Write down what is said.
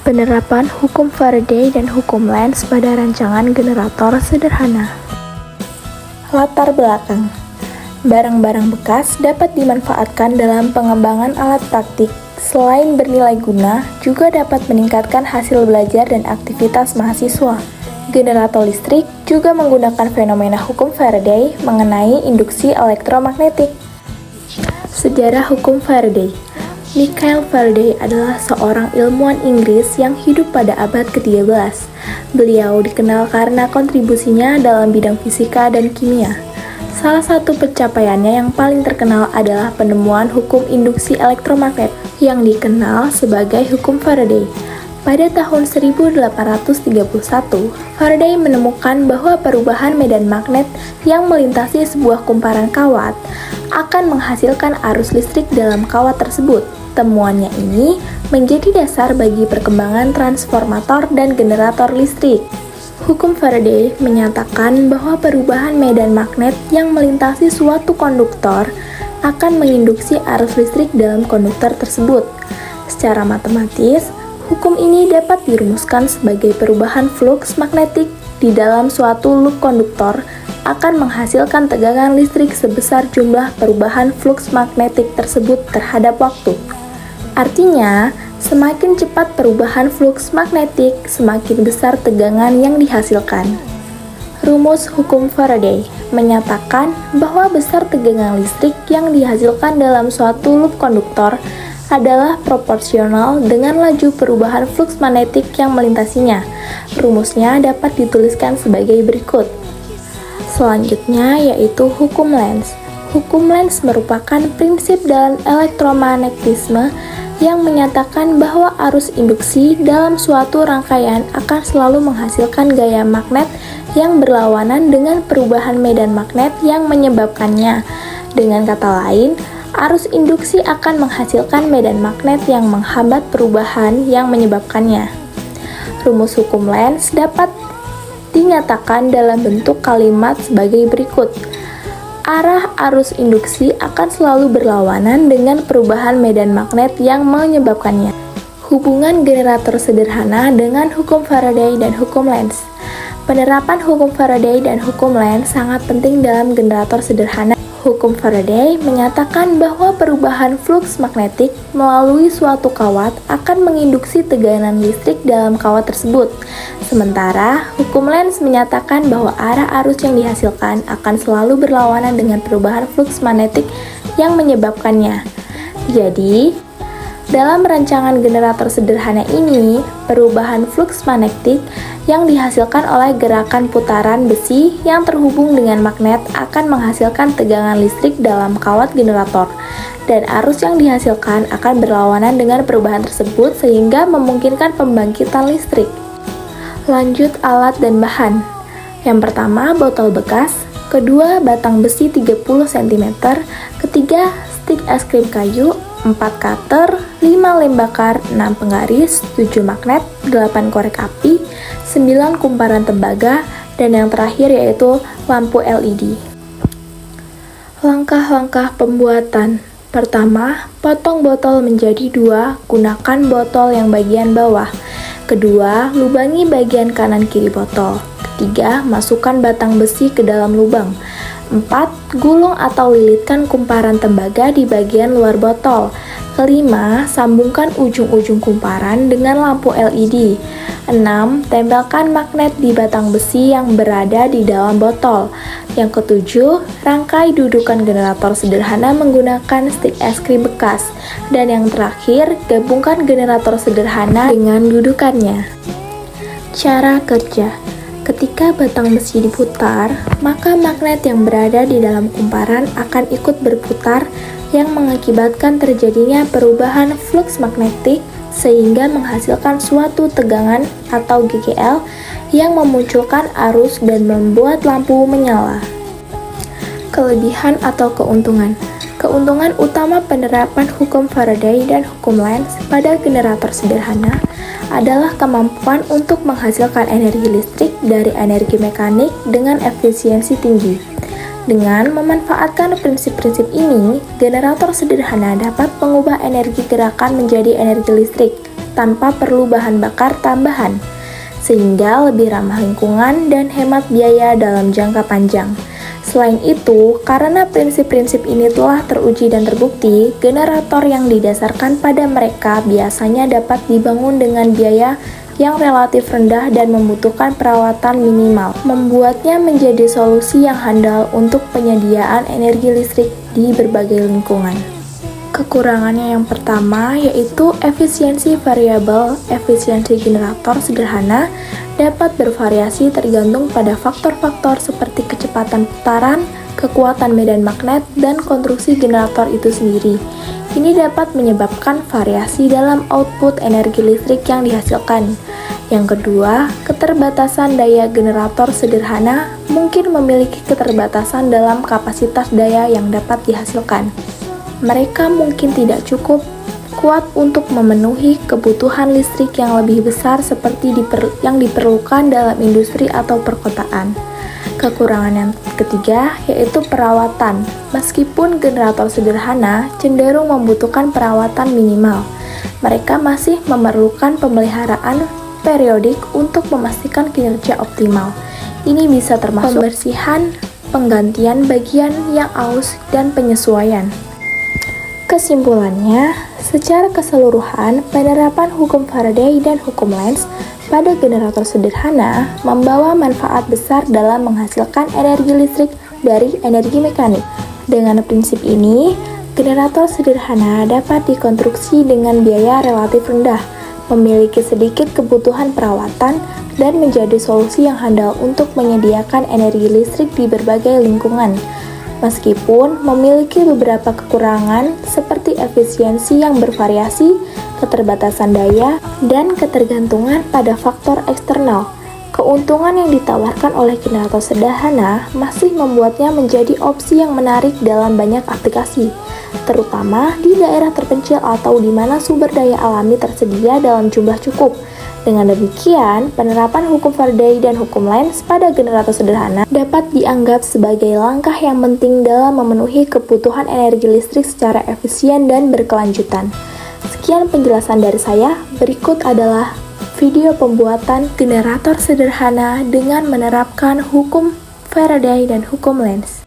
Penerapan hukum Faraday dan hukum Lenz pada rancangan generator sederhana. Latar belakang. Barang-barang bekas dapat dimanfaatkan dalam pengembangan alat praktik. Selain bernilai guna, juga dapat meningkatkan hasil belajar dan aktivitas mahasiswa. Generator listrik juga menggunakan fenomena hukum Faraday mengenai induksi elektromagnetik. Sejarah hukum Faraday. Michael Faraday adalah seorang ilmuwan Inggris yang hidup pada abad ke-13. Beliau dikenal karena kontribusinya dalam bidang fisika dan kimia. Salah satu pencapaiannya yang paling terkenal adalah penemuan hukum induksi elektromagnet yang dikenal sebagai hukum Faraday. Pada tahun 1831, Faraday menemukan bahwa perubahan medan magnet yang melintasi sebuah kumparan kawat akan menghasilkan arus listrik dalam kawat tersebut. Temuannya ini menjadi dasar bagi perkembangan transformator dan generator listrik. Hukum Faraday menyatakan bahwa perubahan medan magnet yang melintasi suatu konduktor akan menginduksi arus listrik dalam konduktor tersebut. Secara matematis, hukum ini dapat dirumuskan sebagai perubahan fluks magnetik di dalam suatu loop konduktor akan menghasilkan tegangan listrik sebesar jumlah perubahan fluks magnetik tersebut terhadap waktu. Artinya, semakin cepat perubahan fluks magnetik, semakin besar tegangan yang dihasilkan. Rumus hukum Faraday menyatakan bahwa besar tegangan listrik yang dihasilkan dalam suatu loop konduktor adalah proporsional dengan laju perubahan fluks magnetik yang melintasinya. Rumusnya dapat dituliskan sebagai berikut. Selanjutnya yaitu hukum Lenz. Hukum Lenz merupakan prinsip dalam elektromagnetisme yang menyatakan bahwa arus induksi dalam suatu rangkaian akan selalu menghasilkan gaya magnet yang berlawanan dengan perubahan medan magnet yang menyebabkannya. Dengan kata lain, arus induksi akan menghasilkan medan magnet yang menghambat perubahan yang menyebabkannya. Rumus hukum Lenz dapat dinyatakan dalam bentuk kalimat sebagai berikut. Arah arus induksi akan selalu berlawanan dengan perubahan medan magnet yang menyebabkannya. Hubungan generator sederhana dengan hukum Faraday dan hukum Lenz. Penerapan hukum Faraday dan hukum Lenz sangat penting dalam generator sederhana. Hukum Faraday menyatakan bahwa perubahan fluks magnetik melalui suatu kawat akan menginduksi tegangan listrik dalam kawat tersebut. Sementara, hukum Lenz menyatakan bahwa arah arus yang dihasilkan akan selalu berlawanan dengan perubahan fluks magnetik yang menyebabkannya. Jadi, dalam rancangan generator sederhana ini, perubahan fluks magnetik yang dihasilkan oleh gerakan putaran besi yang terhubung dengan magnet akan menghasilkan tegangan listrik dalam kawat generator, dan arus yang dihasilkan akan berlawanan dengan perubahan tersebut sehingga memungkinkan pembangkitan listrik. Lanjut alat dan bahan. Yang pertama, botol bekas, kedua, batang besi 30 cm, ketiga, stik es krim kayu, 4 cutter, 5 lem bakar, 6 penggaris, 7 magnet, 8 korek api, 9 kumparan tembaga, dan yang terakhir yaitu lampu LED. Langkah-langkah pembuatan. Pertama, potong botol menjadi 2, gunakan botol yang bagian bawah. Kedua, lubangi bagian kanan kiri botol. Ketiga, masukkan batang besi ke dalam lubang. 4. Gulung atau lilitkan kumparan tembaga di bagian luar botol. Kelima, sambungkan ujung-ujung kumparan dengan lampu LED. 6. Tempelkan magnet di batang besi yang berada di dalam botol. Yang ketujuh, rangkai dudukan generator sederhana menggunakan stik es krim bekas. Dan yang terakhir, gabungkan generator sederhana dengan dudukannya. Cara kerja. Ketika batang besi diputar, maka magnet yang berada di dalam kumparan akan ikut berputar yang mengakibatkan terjadinya perubahan fluks magnetik sehingga menghasilkan suatu tegangan atau GGL yang memunculkan arus dan membuat lampu menyala. Kelebihan atau keuntungan. Keuntungan utama penerapan hukum Faraday dan hukum Lenz pada generator sederhana adalah kemampuan untuk menghasilkan energi listrik dari energi mekanik dengan efisiensi tinggi. Dengan memanfaatkan prinsip-prinsip ini, generator sederhana dapat mengubah energi gerakan menjadi energi listrik. tanpa perlu bahan bakar tambahan, sehingga lebih ramah lingkungan dan hemat biaya dalam jangka panjang. Selain itu, karena prinsip-prinsip ini telah teruji dan terbukti, generator yang didasarkan pada mereka biasanya dapat dibangun dengan biaya yang relatif rendah dan membutuhkan perawatan minimal, membuatnya menjadi solusi yang handal untuk penyediaan energi listrik di berbagai lingkungan. Kekurangannya yang pertama yaitu efisiensi variabel. Efisiensi generator sederhana dapat bervariasi tergantung pada faktor-faktor seperti kecepatan putaran, kekuatan medan magnet, dan konstruksi generator itu sendiri. Ini dapat menyebabkan variasi dalam output energi listrik yang dihasilkan. Yang kedua, keterbatasan daya generator sederhana mungkin memiliki keterbatasan dalam kapasitas daya yang dapat dihasilkan. Mereka mungkin tidak cukup kuat untuk memenuhi kebutuhan listrik yang lebih besar seperti yang diperlukan dalam industri atau perkotaan. Kekurangan yang ketiga yaitu perawatan. Meskipun generator sederhana cenderung membutuhkan perawatan minimal, mereka masih memerlukan pemeliharaan periodik untuk memastikan kinerja optimal. Ini bisa termasuk pembersihan, penggantian bagian yang aus, dan penyesuaian. Kesimpulannya, secara keseluruhan, penerapan hukum Faraday dan hukum Lenz pada generator sederhana membawa manfaat besar dalam menghasilkan energi listrik dari energi mekanik. Dengan prinsip ini, generator sederhana dapat dikonstruksi dengan biaya relatif rendah, memiliki sedikit kebutuhan perawatan, dan menjadi solusi yang handal untuk menyediakan energi listrik di berbagai lingkungan. Meskipun memiliki beberapa kekurangan seperti efisiensi yang bervariasi, keterbatasan daya, dan ketergantungan pada faktor eksternal, keuntungan yang ditawarkan oleh generator sederhana masih membuatnya menjadi opsi yang menarik dalam banyak aplikasi, terutama di daerah terpencil atau di mana sumber daya alami tersedia dalam jumlah cukup. Dengan demikian, penerapan hukum Faraday dan hukum Lenz pada generator sederhana dapat dianggap sebagai langkah yang penting dalam memenuhi kebutuhan energi listrik secara efisien dan berkelanjutan. Sekian penjelasan dari saya, berikut adalah video pembuatan generator sederhana dengan menerapkan hukum Faraday dan hukum Lenz.